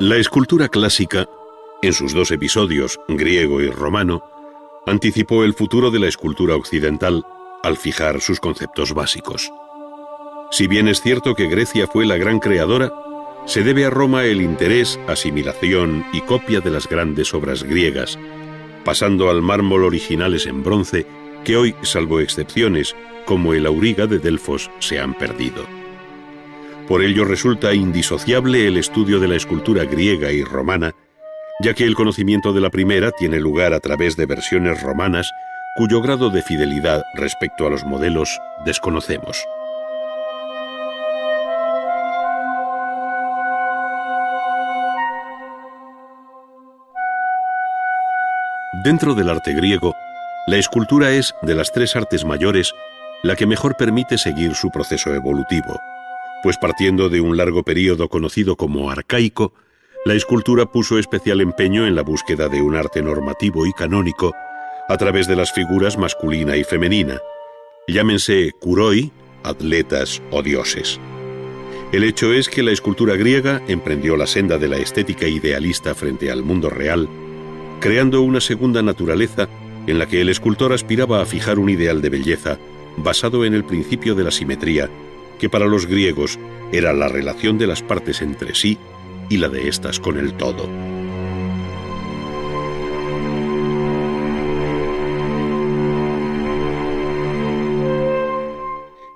La escultura clásica, en sus dos episodios, griego y romano, anticipó el futuro de la escultura occidental al fijar sus conceptos básicos. Si bien es cierto que Grecia fue la gran creadora, se debe a Roma el interés, asimilación y copia de las grandes obras griegas, pasando al mármol originales en bronce que hoy, salvo excepciones, como el auriga de Delfos, se han perdido. Por ello resulta indisociable el estudio de la escultura griega y romana, ya que el conocimiento de la primera tiene lugar a través de versiones romanas cuyo grado de fidelidad respecto a los modelos desconocemos. Dentro del arte griego, la escultura es, de las tres artes mayores, la que mejor permite seguir su proceso evolutivo, pues partiendo de un largo período conocido como arcaico, la escultura puso especial empeño en la búsqueda de un arte normativo y canónico a través de las figuras masculina y femenina, llámense kuroi, atletas o dioses. El hecho es que la escultura griega emprendió la senda de la estética idealista frente al mundo real, creando una segunda naturaleza en la que el escultor aspiraba a fijar un ideal de belleza basado en el principio de la simetría, que para los griegos era la relación de las partes entre sí y la de éstas con el todo.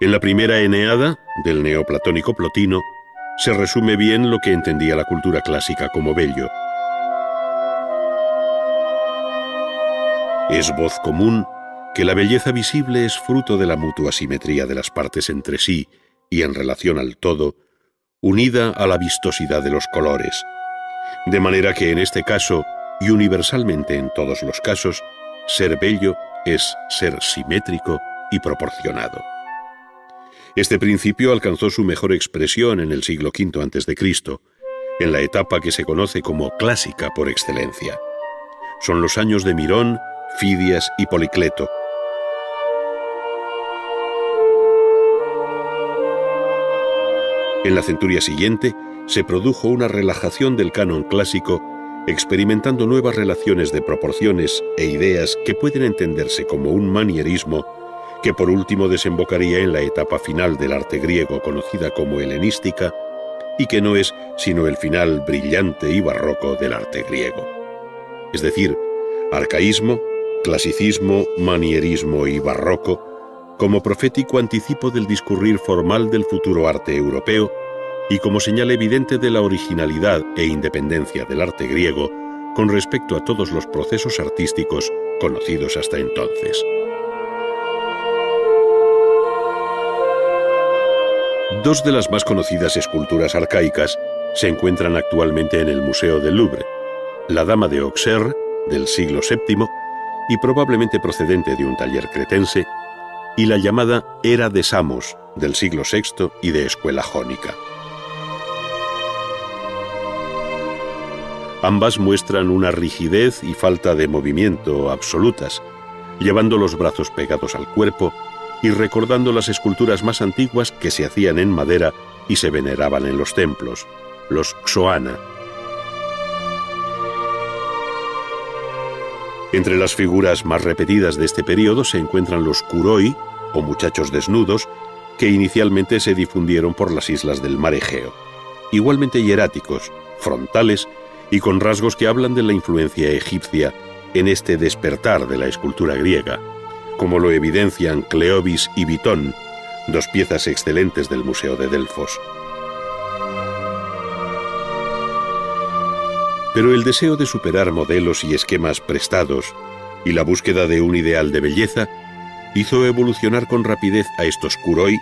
En la primera Eneada, del neoplatónico Plotino, se resume bien lo que entendía la cultura clásica como bello. Es voz común que la belleza visible es fruto de la mutua simetría de las partes entre sí y en relación al todo, unida a la vistosidad de los colores, de manera que en este caso, y universalmente en todos los casos, ser bello es ser simétrico y proporcionado. Este principio alcanzó su mejor expresión en el siglo V a.C., en la etapa que se conoce como clásica por excelencia. Son los años de Mirón, Fidias y Policleto. En la centuria siguiente se produjo una relajación del canon clásico, experimentando nuevas relaciones de proporciones e ideas que pueden entenderse como un manierismo que por último desembocaría en la etapa final del arte griego conocida como helenística y que no es sino el final brillante y barroco del arte griego. Es decir, arcaísmo, clasicismo, manierismo y barroco como profético anticipo del discurrir formal del futuro arte europeo y como señal evidente de la originalidad e independencia del arte griego con respecto a todos los procesos artísticos conocidos hasta entonces. Dos de las más conocidas esculturas arcaicas se encuentran actualmente en el Museo del Louvre: la Dama de Auxerre, del siglo VII, y probablemente procedente de un taller cretense, y la llamada Era de Samos, del siglo VI y de escuela jónica. Ambas muestran una rigidez y falta de movimiento absolutas, llevando los brazos pegados al cuerpo y recordando las esculturas más antiguas que se hacían en madera y se veneraban en los templos, los xoana. Entre las figuras más repetidas de este periodo se encuentran los kuroi, o muchachos desnudos, que inicialmente se difundieron por las islas del mar Egeo, igualmente hieráticos, frontales y con rasgos que hablan de la influencia egipcia en este despertar de la escultura griega, como lo evidencian Cleobis y Bitón, dos piezas excelentes del Museo de Delfos. Pero el deseo de superar modelos y esquemas prestados y la búsqueda de un ideal de belleza hizo evolucionar con rapidez a estos kuroi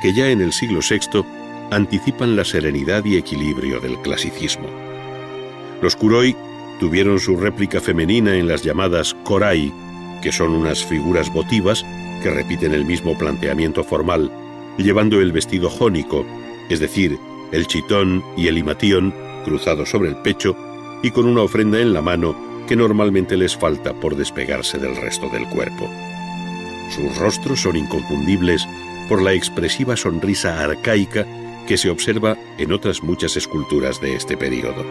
que ya en el siglo VI anticipan la serenidad y equilibrio del clasicismo. Los kuroi tuvieron su réplica femenina en las llamadas korai, que son unas figuras votivas que repiten el mismo planteamiento formal, llevando el vestido jónico, es decir, el chitón y el himatión cruzados sobre el pecho y con una ofrenda en la mano que normalmente les falta por despegarse del resto del cuerpo. Sus rostros son inconfundibles por la expresiva sonrisa arcaica que se observa en otras muchas esculturas de este período.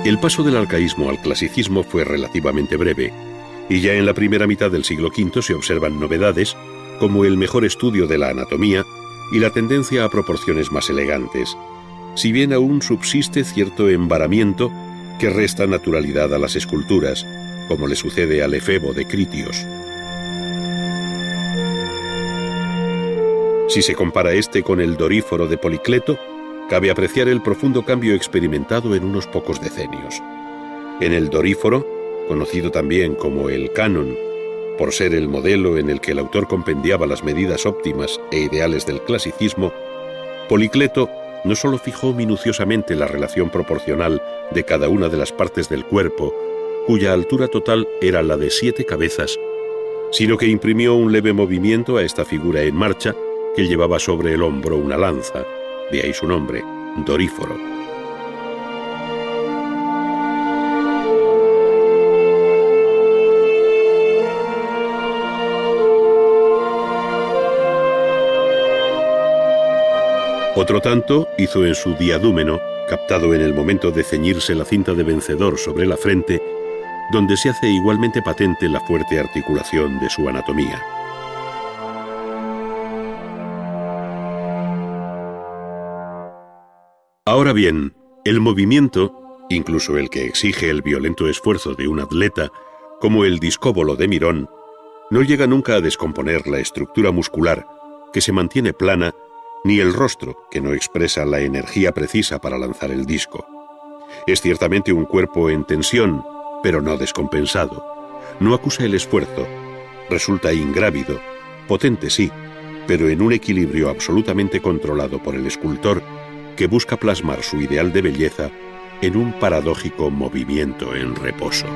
El paso del arcaísmo al clasicismo fue relativamente breve, y ya en la primera mitad del siglo V se observan novedades, como el mejor estudio de la anatomía y la tendencia a proporciones más elegantes, si bien aún subsiste cierto embaramiento que resta naturalidad a las esculturas, como le sucede al efebo de Critios. Si se compara este con el Doríforo de Policleto, cabe apreciar el profundo cambio experimentado en unos pocos decenios. En el Doríforo, conocido también como el Canon, por ser el modelo en el que el autor compendiaba las medidas óptimas e ideales del clasicismo, Policleto no solo fijó minuciosamente la relación proporcional de cada una de las partes del cuerpo, cuya altura total era la de 7 cabezas, sino que imprimió un leve movimiento a esta figura en marcha que llevaba sobre el hombro una lanza, de ahí su nombre, Doríforo. Otro tanto hizo en su diadúmeno, captado en el momento de ceñirse la cinta de vencedor sobre la frente, donde se hace igualmente patente la fuerte articulación de su anatomía. Ahora bien, el movimiento, incluso el que exige el violento esfuerzo de un atleta, como el discóbolo de Mirón, no llega nunca a descomponer la estructura muscular, que se mantiene plana, ni el rostro, que no expresa la energía precisa para lanzar el disco. Es ciertamente un cuerpo en tensión, pero no descompensado. No acusa el esfuerzo, resulta ingrávido, potente sí, pero en un equilibrio absolutamente controlado por el escultor, que busca plasmar su ideal de belleza en un paradójico movimiento en reposo.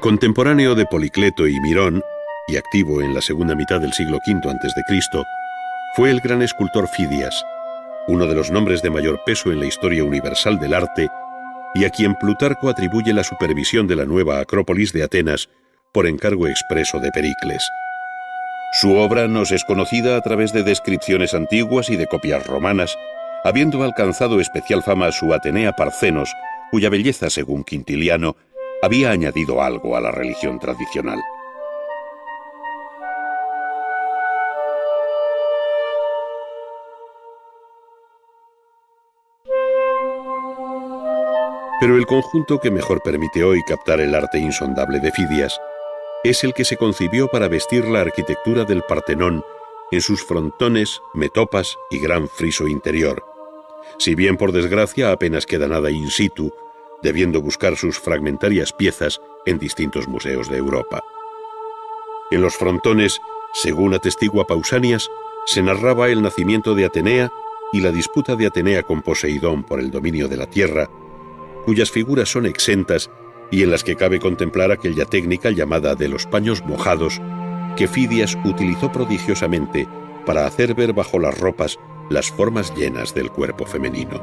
Contemporáneo de Policleto y Mirón, y activo en la segunda mitad del siglo V a.C., fue el gran escultor Fidias, uno de los nombres de mayor peso en la historia universal del arte, y a quien Plutarco atribuye la supervisión de la nueva Acrópolis de Atenas por encargo expreso de Pericles. Su obra nos es conocida a través de descripciones antiguas y de copias romanas, habiendo alcanzado especial fama su Atenea Parcenos, cuya belleza, según Quintiliano, había añadido algo a la religión tradicional. Pero el conjunto que mejor permite hoy captar el arte insondable de Fidias es el que se concibió para vestir la arquitectura del Partenón en sus frontones, metopas y gran friso interior, si bien por desgracia apenas queda nada in situ, debiendo buscar sus fragmentarias piezas en distintos museos de Europa. En los frontones, según atestigua Pausanias, se narraba el nacimiento de Atenea y la disputa de Atenea con Poseidón por el dominio de la tierra, cuyas figuras son exentas y en las que cabe contemplar aquella técnica llamada de los paños mojados, que Fidias utilizó prodigiosamente para hacer ver bajo las ropas las formas llenas del cuerpo femenino.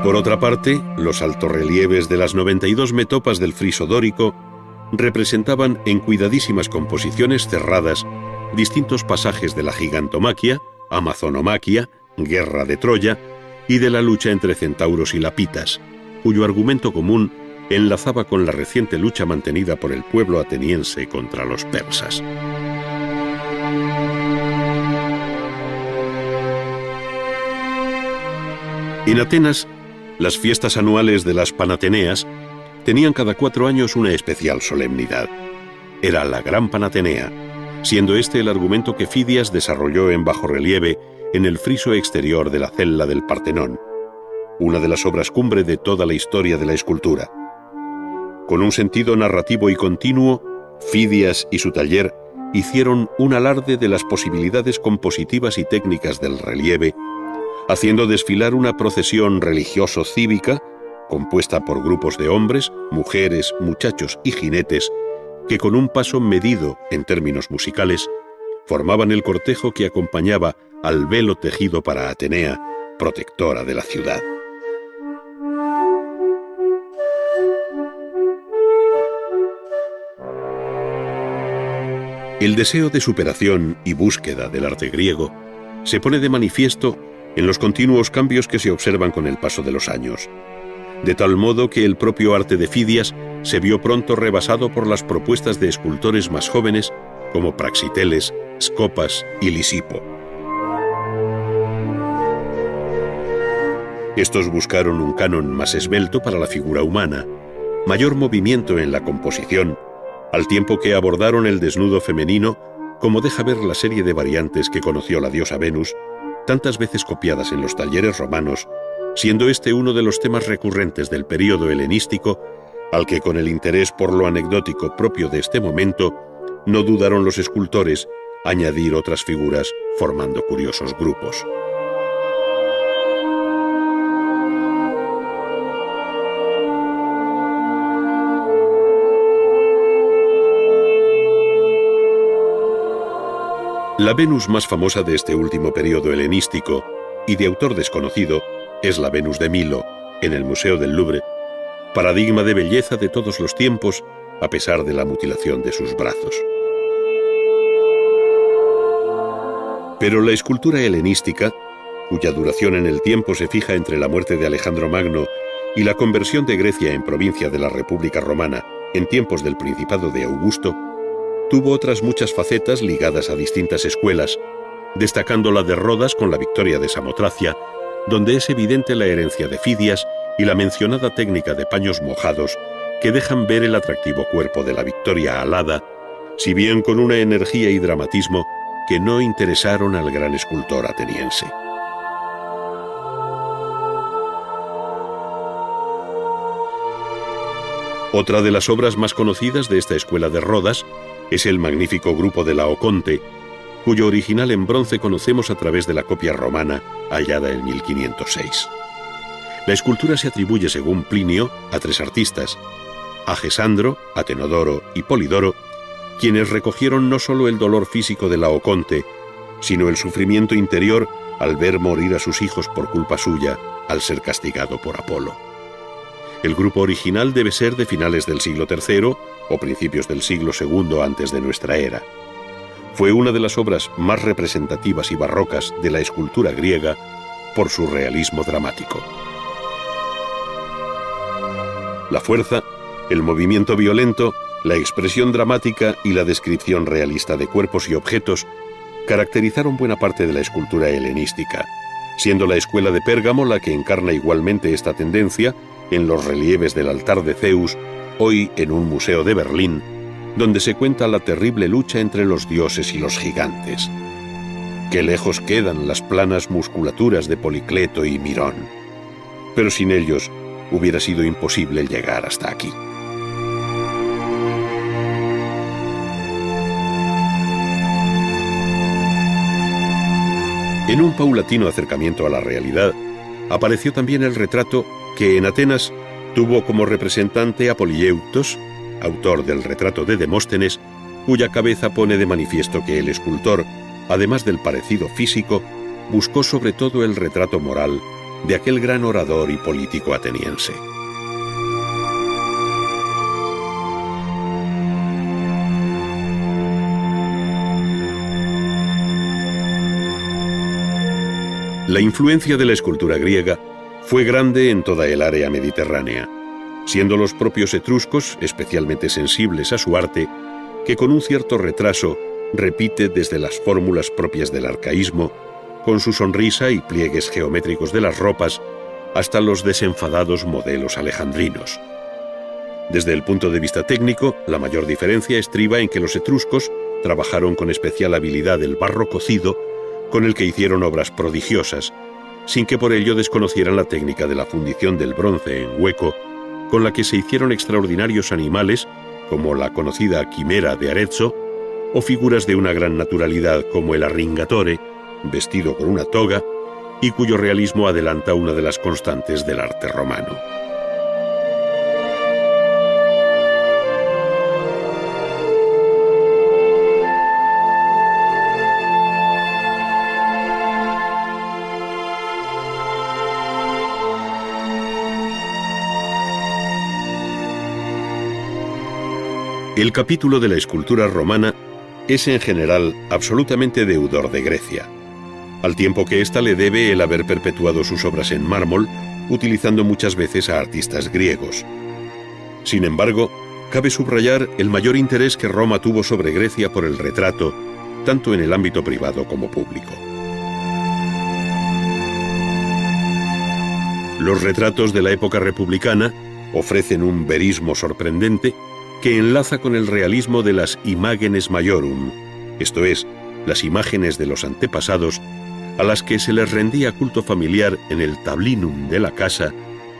Por otra parte, los altorrelieves de las 92 metopas del friso dórico representaban en cuidadísimas composiciones cerradas distintos pasajes de la gigantomaquia, amazonomaquia, guerra de Troya y de la lucha entre centauros y lapitas, cuyo argumento común enlazaba con la reciente lucha mantenida por el pueblo ateniense contra los persas. En Atenas, las fiestas anuales de las Panateneas tenían cada 4 años una especial solemnidad. Era la Gran Panatenea, siendo este el argumento que Fidias desarrolló en bajorrelieve en el friso exterior de la cella del Partenón, una de las obras cumbre de toda la historia de la escultura. Con un sentido narrativo y continuo, Fidias y su taller hicieron un alarde de las posibilidades compositivas y técnicas del relieve, haciendo desfilar una procesión religioso-cívica compuesta por grupos de hombres, mujeres, muchachos y jinetes que con un paso medido en términos musicales formaban el cortejo que acompañaba al velo tejido para Atenea, protectora de la ciudad. El deseo de superación y búsqueda del arte griego se pone de manifiesto en los continuos cambios que se observan con el paso de los años, de tal modo que el propio arte de Fidias se vio pronto rebasado por las propuestas de escultores más jóvenes como Praxiteles, Scopas y Lisipo. Estos buscaron un canon más esbelto para la figura humana, mayor movimiento en la composición, al tiempo que abordaron el desnudo femenino, como deja ver la serie de variantes que conoció la diosa Venus, tantas veces copiadas en los talleres romanos, siendo este uno de los temas recurrentes del período helenístico, al que con el interés por lo anecdótico propio de este momento, no dudaron los escultores añadir otras figuras formando curiosos grupos. La Venus más famosa de este último período helenístico, y de autor desconocido, es la Venus de Milo, en el Museo del Louvre, paradigma de belleza de todos los tiempos, a pesar de la mutilación de sus brazos. Pero la escultura helenística, cuya duración en el tiempo se fija entre la muerte de Alejandro Magno y la conversión de Grecia en provincia de la República Romana en tiempos del Principado de Augusto, tuvo otras muchas facetas ligadas a distintas escuelas, destacando la de Rodas con la victoria de Samotracia, donde es evidente la herencia de Fidias y la mencionada técnica de paños mojados que dejan ver el atractivo cuerpo de la Victoria alada, si bien con una energía y dramatismo que no interesaron al gran escultor ateniense. Otra de las obras más conocidas de esta escuela de Rodas es el magnífico grupo de Laoconte, cuyo original en bronce conocemos a través de la copia romana hallada en 1506. La escultura se atribuye, según Plinio, a tres artistas, a Gesandro, Atenodoro y Polidoro, quienes recogieron no solo el dolor físico de Laoconte, sino el sufrimiento interior al ver morir a sus hijos por culpa suya al ser castigado por Apolo. El grupo original debe ser de finales del siglo III o principios del siglo II antes de nuestra era. Fue una de las obras más representativas y barrocas de la escultura griega por su realismo dramático. La fuerza, el movimiento violento, la expresión dramática y la descripción realista de cuerpos y objetos caracterizaron buena parte de la escultura helenística, siendo la escuela de Pérgamo la que encarna igualmente esta tendencia en los relieves del altar de Zeus, hoy en un museo de Berlín, donde se cuenta la terrible lucha entre los dioses y los gigantes. Qué lejos quedan las planas musculaturas de Policleto y Mirón, pero sin ellos hubiera sido imposible llegar hasta aquí. En un paulatino acercamiento a la realidad, apareció también el retrato que en Atenas tuvo como representante a Polieuctos, autor del retrato de Demóstenes, cuya cabeza pone de manifiesto que el escultor, además del parecido físico, buscó sobre todo el retrato moral de aquel gran orador y político ateniense. La influencia de la escultura griega fue grande en toda el área mediterránea, siendo los propios etruscos especialmente sensibles a su arte, que con un cierto retraso repite desde las fórmulas propias del arcaísmo, con su sonrisa y pliegues geométricos de las ropas, hasta los desenfadados modelos alejandrinos. Desde el punto de vista técnico, la mayor diferencia estriba en que los etruscos trabajaron con especial habilidad el barro cocido, con el que hicieron obras prodigiosas, sin que por ello desconocieran la técnica de la fundición del bronce en hueco, con la que se hicieron extraordinarios animales, como la conocida quimera de Arezzo, o figuras de una gran naturalidad como el arringatore, vestido con una toga, y cuyo realismo adelanta una de las constantes del arte romano. El capítulo de la escultura romana es en general absolutamente deudor de Grecia, al tiempo que ésta le debe el haber perpetuado sus obras en mármol, utilizando muchas veces a artistas griegos. Sin embargo, cabe subrayar el mayor interés que Roma tuvo sobre Grecia por el retrato, tanto en el ámbito privado como público. Los retratos de la época republicana ofrecen un verismo sorprendente que enlaza con el realismo de las imagenes maiorum, esto es, las imágenes de los antepasados, a las que se les rendía culto familiar en el tablinum de la casa,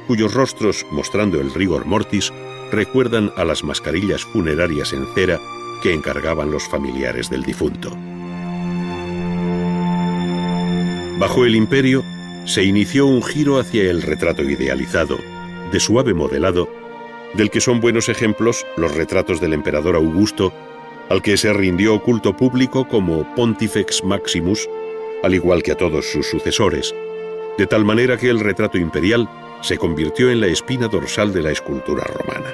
cuyos rostros, mostrando el rigor mortis, recuerdan a las mascarillas funerarias en cera que encargaban los familiares del difunto. Bajo el Imperio, se inició un giro hacia el retrato idealizado, de suave modelado, del que son buenos ejemplos los retratos del emperador Augusto, al que se rindió culto público como Pontifex Maximus, al igual que a todos sus sucesores, de tal manera que el retrato imperial se convirtió en la espina dorsal de la escultura romana.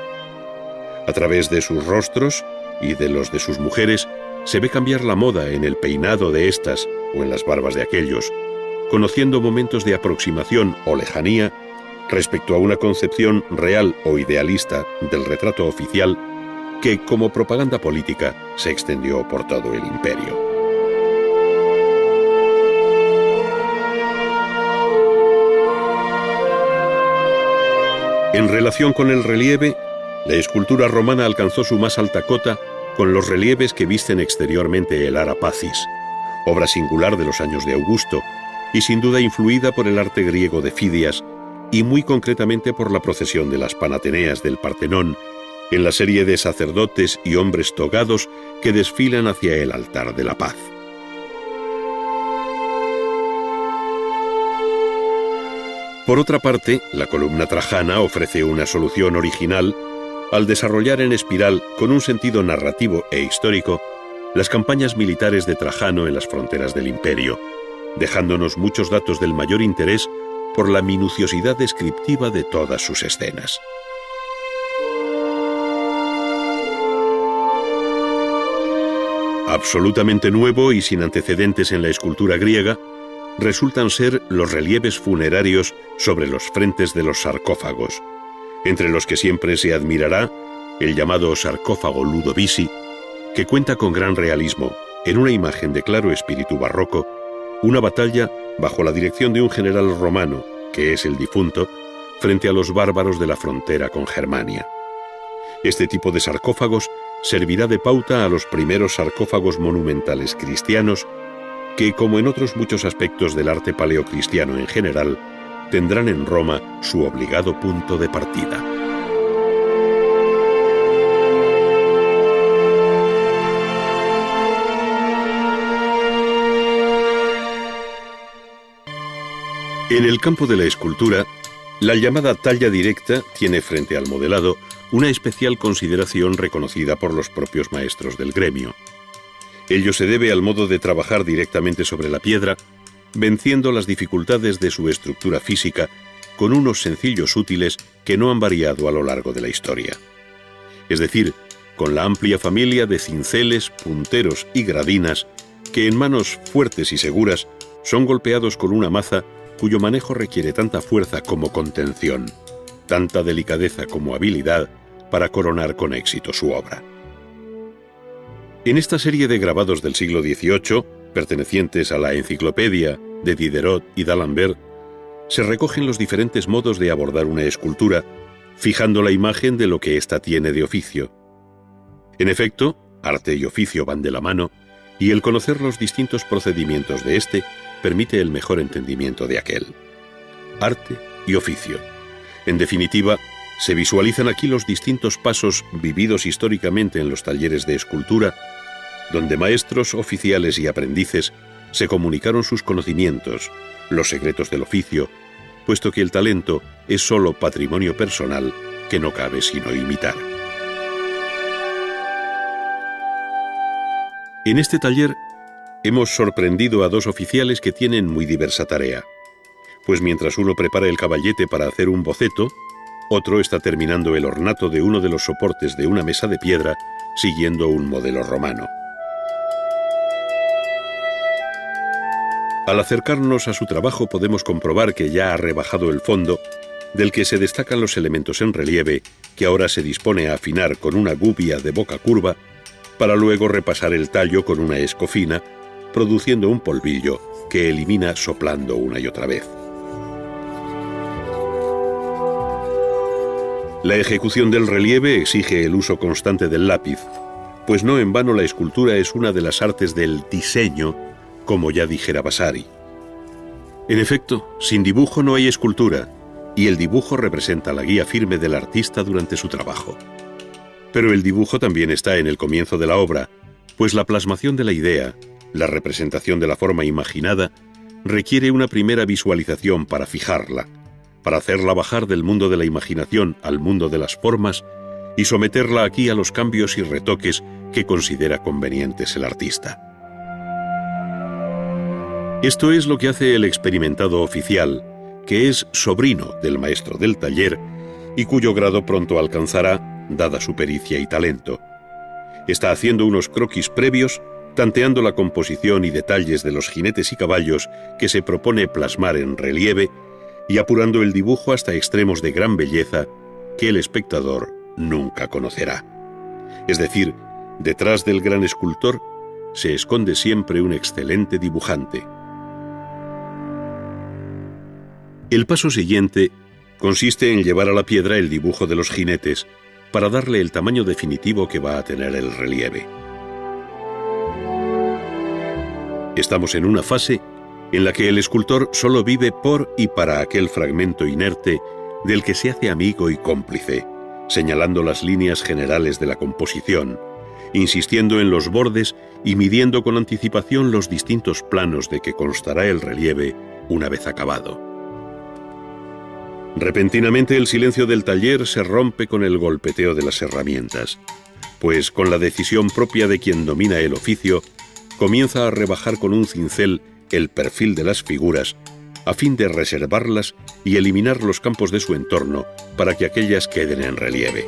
A través de sus rostros y de los de sus mujeres se ve cambiar la moda en el peinado de estas o en las barbas de aquellos, conociendo momentos de aproximación o lejanía respecto a una concepción real o idealista del retrato oficial que, como propaganda política, se extendió por todo el imperio. En relación con el relieve, la escultura romana alcanzó su más alta cota con los relieves que visten exteriormente el Ara Pacis, obra singular de los años de Augusto, y sin duda influida por el arte griego de Fidias y muy concretamente por la procesión de las Panateneas del Partenón, en la serie de sacerdotes y hombres togados que desfilan hacia el altar de la paz. Por otra parte, la columna trajana ofrece una solución original al desarrollar en espiral, con un sentido narrativo e histórico, las campañas militares de Trajano en las fronteras del imperio, dejándonos muchos datos del mayor interés por la minuciosidad descriptiva de todas sus escenas. Absolutamente nuevo y sin antecedentes en la escultura griega, resultan ser los relieves funerarios sobre los frentes de los sarcófagos, entre los que siempre se admirará el llamado sarcófago Ludovisi, que cuenta con gran realismo, en una imagen de claro espíritu barroco, una batalla bajo la dirección de un general romano, que es el difunto, frente a los bárbaros de la frontera con Germania. Este tipo de sarcófagos servirá de pauta a los primeros sarcófagos monumentales cristianos que, como en otros muchos aspectos del arte paleocristiano en general, tendrán en Roma su obligado punto de partida. En el campo de la escultura, la llamada talla directa tiene frente al modelado una especial consideración reconocida por los propios maestros del gremio. Ello se debe al modo de trabajar directamente sobre la piedra, venciendo las dificultades de su estructura física con unos sencillos útiles que no han variado a lo largo de la historia. Es decir, con la amplia familia de cinceles, punteros y gradinas que en manos fuertes y seguras son golpeados con una maza cuyo manejo requiere tanta fuerza como contención, tanta delicadeza como habilidad para coronar con éxito su obra. En esta serie de grabados del siglo XVIII, pertenecientes a la Enciclopedia de Diderot y d'Alembert, se recogen los diferentes modos de abordar una escultura, fijando la imagen de lo que ésta tiene de oficio. En efecto, arte y oficio van de la mano, y el conocer los distintos procedimientos de éste permite el mejor entendimiento de aquel. Arte y oficio. En definitiva, se visualizan aquí los distintos pasos vividos históricamente en los talleres de escultura, donde maestros, oficiales y aprendices se comunicaron sus conocimientos, los secretos del oficio, puesto que el talento es solo patrimonio personal que no cabe sino imitar. En este taller hemos sorprendido a dos oficiales que tienen muy diversa tarea, pues mientras uno prepara el caballete para hacer un boceto, otro está terminando el ornato de uno de los soportes de una mesa de piedra siguiendo un modelo romano. Al acercarnos a su trabajo podemos comprobar que ya ha rebajado el fondo, del que se destacan los elementos en relieve, que ahora se dispone a afinar con una gubia de boca curva, para luego repasar el tallo con una escofina, produciendo un polvillo que elimina soplando una y otra vez. La ejecución del relieve exige el uso constante del lápiz, pues no en vano la escultura es una de las artes del diseño, como ya dijera Vasari. En efecto, sin dibujo no hay escultura, y el dibujo representa la guía firme del artista durante su trabajo. Pero el dibujo también está en el comienzo de la obra, pues la plasmación de la idea, la representación de la forma imaginada, requiere una primera visualización para fijarla, para hacerla bajar del mundo de la imaginación al mundo de las formas y someterla aquí a los cambios y retoques que considera convenientes el artista. Esto es lo que hace el experimentado oficial, que es sobrino del maestro del taller y cuyo grado pronto alcanzará, dada su pericia y talento. Está haciendo unos croquis previos, tanteando la composición y detalles de los jinetes y caballos que se propone plasmar en relieve y apurando el dibujo hasta extremos de gran belleza que el espectador nunca conocerá. Es decir, detrás del gran escultor se esconde siempre un excelente dibujante. El paso siguiente consiste en llevar a la piedra el dibujo de los jinetes para darle el tamaño definitivo que va a tener el relieve. Estamos en una fase en la que el escultor solo vive por y para aquel fragmento inerte del que se hace amigo y cómplice, señalando las líneas generales de la composición, insistiendo en los bordes y midiendo con anticipación los distintos planos de que constará el relieve una vez acabado. Repentinamente el silencio del taller se rompe con el golpeteo de las herramientas, pues con la decisión propia de quien domina el oficio, comienza a rebajar con un cincel el perfil de las figuras, a fin de reservarlas y eliminar los campos de su entorno para que aquellas queden en relieve.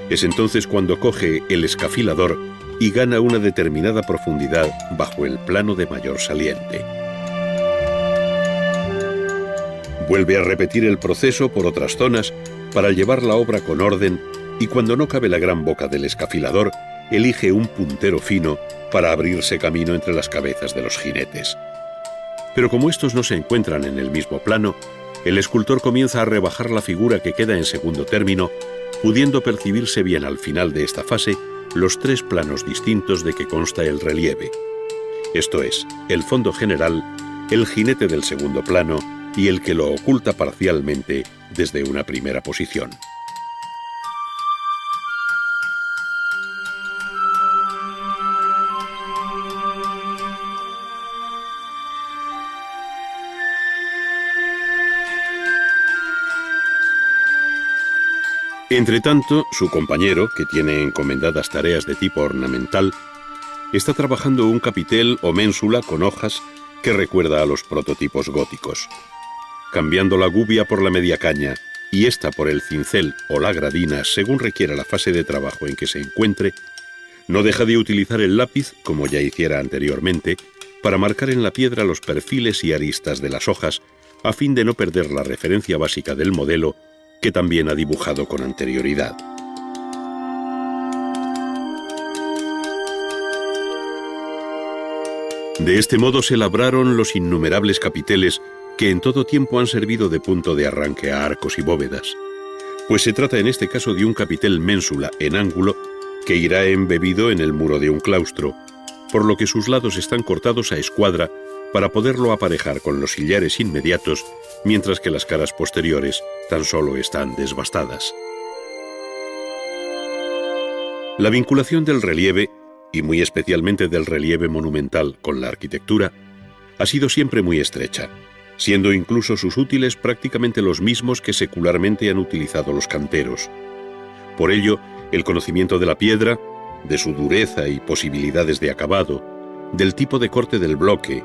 Es entonces cuando coge el escafilador y gana una determinada profundidad bajo el plano de mayor saliente. Vuelve a repetir el proceso por otras zonas para llevar la obra con orden y cuando no cabe la gran boca del escafilador, elige un puntero fino para abrirse camino entre las cabezas de los jinetes. Pero como estos no se encuentran en el mismo plano, el escultor comienza a rebajar la figura que queda en segundo término, pudiendo percibirse bien al final de esta fase los tres planos distintos de que consta el relieve. Esto es, el fondo general, el jinete del segundo plano y el que lo oculta parcialmente desde una primera posición. Entretanto, su compañero, que tiene encomendadas tareas de tipo ornamental, está trabajando un capitel o ménsula con hojas que recuerda a los prototipos góticos. Cambiando la gubia por la media caña y esta por el cincel o la gradina según requiera la fase de trabajo en que se encuentre, no deja de utilizar el lápiz, como ya hiciera anteriormente, para marcar en la piedra los perfiles y aristas de las hojas, a fin de no perder la referencia básica del modelo que también ha dibujado con anterioridad. De este modo se labraron los innumerables capiteles que en todo tiempo han servido de punto de arranque a arcos y bóvedas, pues se trata en este caso de un capitel ménsula en ángulo que irá embebido en el muro de un claustro, por lo que sus lados están cortados a escuadra para poderlo aparejar con los sillares inmediatos, mientras que las caras posteriores tan solo están desbastadas. La vinculación del relieve, y muy especialmente del relieve monumental con la arquitectura, ha sido siempre muy estrecha, siendo incluso sus útiles prácticamente los mismos que secularmente han utilizado los canteros. Por ello, el conocimiento de la piedra, de su dureza y posibilidades de acabado, del tipo de corte del bloque,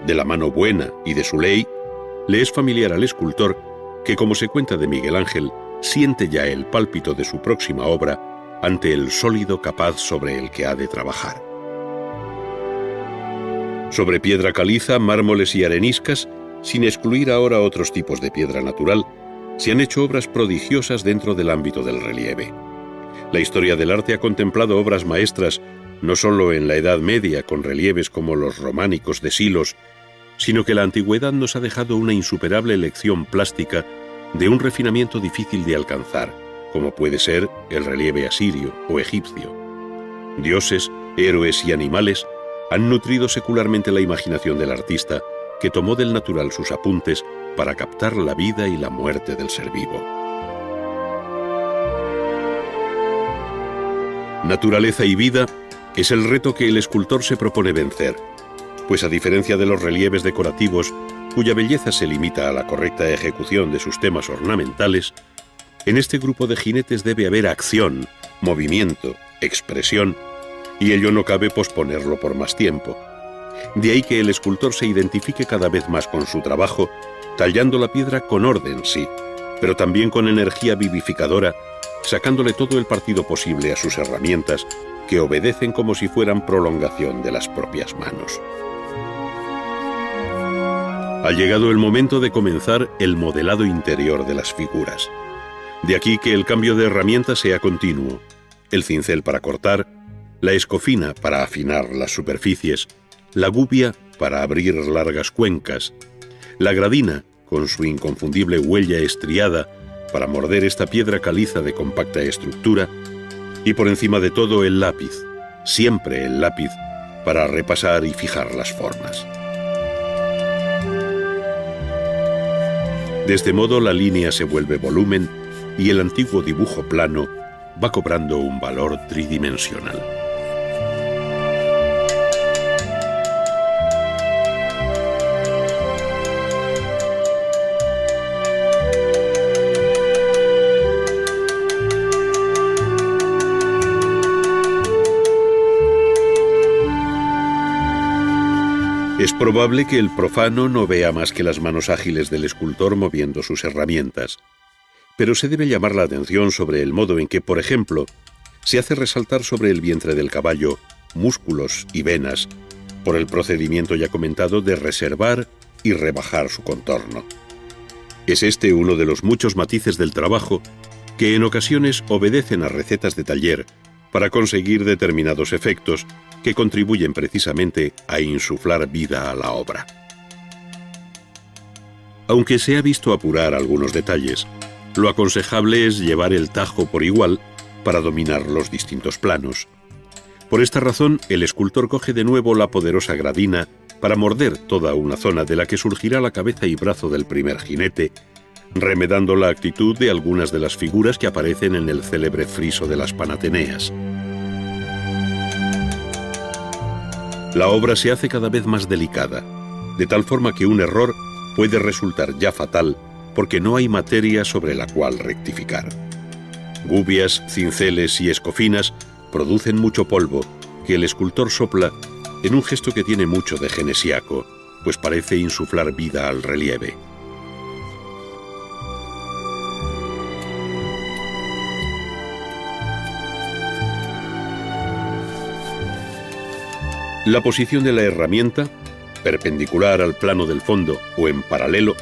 de la mano buena y de su ley, le es familiar al escultor que, como se cuenta de Miguel Ángel, siente ya el pálpito de su próxima obra ante el sólido capaz sobre el que ha de trabajar. Sobre piedra caliza, mármoles y areniscas, sin excluir ahora otros tipos de piedra natural, se han hecho obras prodigiosas dentro del ámbito del relieve. La historia del arte ha contemplado obras maestras no solo en la Edad Media con relieves como los románicos de Silos, sino que la antigüedad nos ha dejado una insuperable lección plástica de un refinamiento difícil de alcanzar, como puede ser el relieve asirio o egipcio. Dioses, héroes y animales han nutrido secularmente la imaginación del artista, que tomó del natural sus apuntes para captar la vida y la muerte del ser vivo. Naturaleza y vida es el reto que el escultor se propone vencer, pues a diferencia de los relieves decorativos, cuya belleza se limita a la correcta ejecución de sus temas ornamentales, en este grupo de jinetes debe haber acción, movimiento, expresión, y ello no cabe posponerlo por más tiempo. De ahí que el escultor se identifique cada vez más con su trabajo, tallando la piedra con orden, sí, pero también con energía vivificadora, sacándole todo el partido posible a sus herramientas, que obedecen como si fueran prolongación de las propias manos. Ha llegado el momento de comenzar el modelado interior de las figuras. De aquí que el cambio de herramientas sea continuo. El cincel para cortar, la escofina para afinar las superficies, la gubia para abrir largas cuencas, la gradina, con su inconfundible huella estriada, para morder esta piedra caliza de compacta estructura, y por encima de todo el lápiz, siempre el lápiz, para repasar y fijar las formas. De este modo la línea se vuelve volumen y el antiguo dibujo plano va cobrando un valor tridimensional. Es probable que el profano no vea más que las manos ágiles del escultor moviendo sus herramientas, pero se debe llamar la atención sobre el modo en que, por ejemplo, se hace resaltar sobre el vientre del caballo músculos y venas por el procedimiento ya comentado de reservar y rebajar su contorno. Es este uno de los muchos matices del trabajo que en ocasiones obedecen a recetas de taller para conseguir determinados efectos que contribuyen precisamente a insuflar vida a la obra. Aunque se ha visto apurar algunos detalles, lo aconsejable es llevar el tajo por igual para dominar los distintos planos. Por esta razón, el escultor coge de nuevo la poderosa gradina para morder toda una zona de la que surgirá la cabeza y brazo del primer jinete, remedando la actitud de algunas de las figuras que aparecen en el célebre friso de las Panateneas. La obra se hace cada vez más delicada, de tal forma que un error puede resultar ya fatal porque no hay materia sobre la cual rectificar. Gubias, cinceles y escofinas producen mucho polvo que el escultor sopla en un gesto que tiene mucho de genesiaco, pues parece insuflar vida al relieve. La posición de la herramienta, perpendicular al plano del fondo o en paralelo,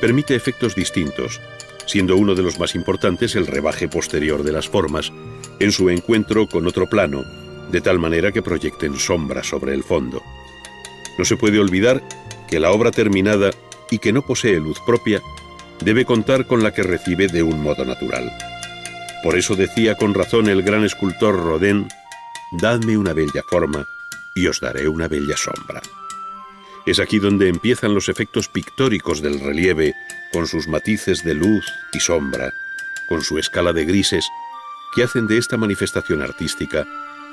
permite efectos distintos, siendo uno de los más importantes el rebaje posterior de las formas, en su encuentro con otro plano, de tal manera que proyecten sombra sobre el fondo. No se puede olvidar que la obra terminada y que no posee luz propia, debe contar con la que recibe de un modo natural. Por eso decía con razón el gran escultor Rodin: «Dadme una bella forma, y os daré una bella sombra». Es aquí donde empiezan los efectos pictóricos del relieve, con sus matices de luz y sombra, con su escala de grises, que hacen de esta manifestación artística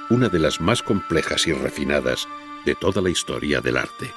una de las más complejas y refinadas de toda la historia del arte.